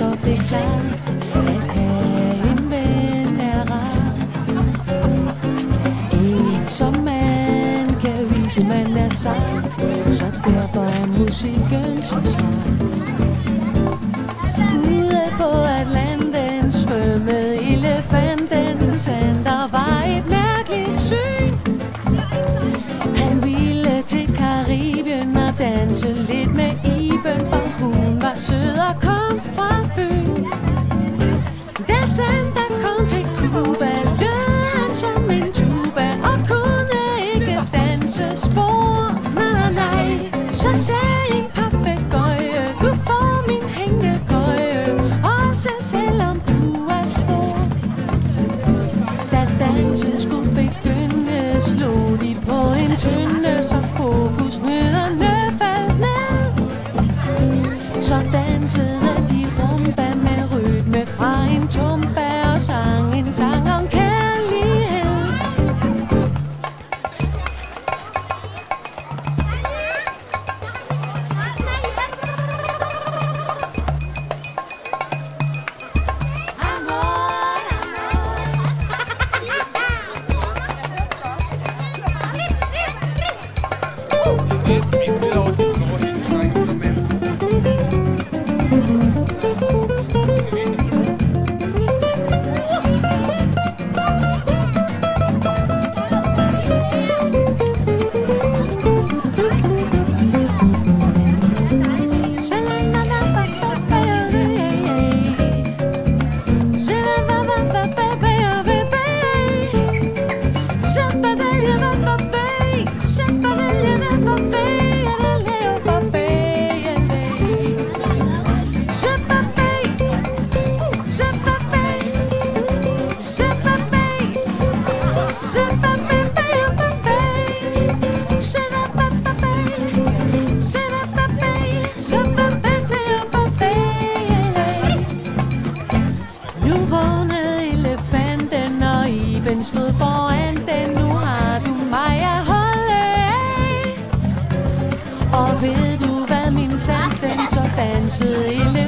står det klart, at have en ven er rart. En som man kan vise, man er sart, så derfor er musikken så smart. Ude på Atlanten svømmede elefanten, Sander var et mærkeligt syn. Han ville til Karibien og danse lidt med Iben, for hun var sød og kom fra Fyn. Da Sander kom til Cuba, lød han som en tuba og kunne ikke danse spor. Nej, nej, nej, så sagde en papegøje, du får min hængekøje, også selvom du er stor. Da dansen skulle begynde, slog de på en tynde, så kokosnødderne faldt ned. Så dansede de rumba med rytme fra en tumba og sang en sang om kærlighed. Stod foran den, nu har du mig at holde af. Og ved du hvad, min sand, den så dansede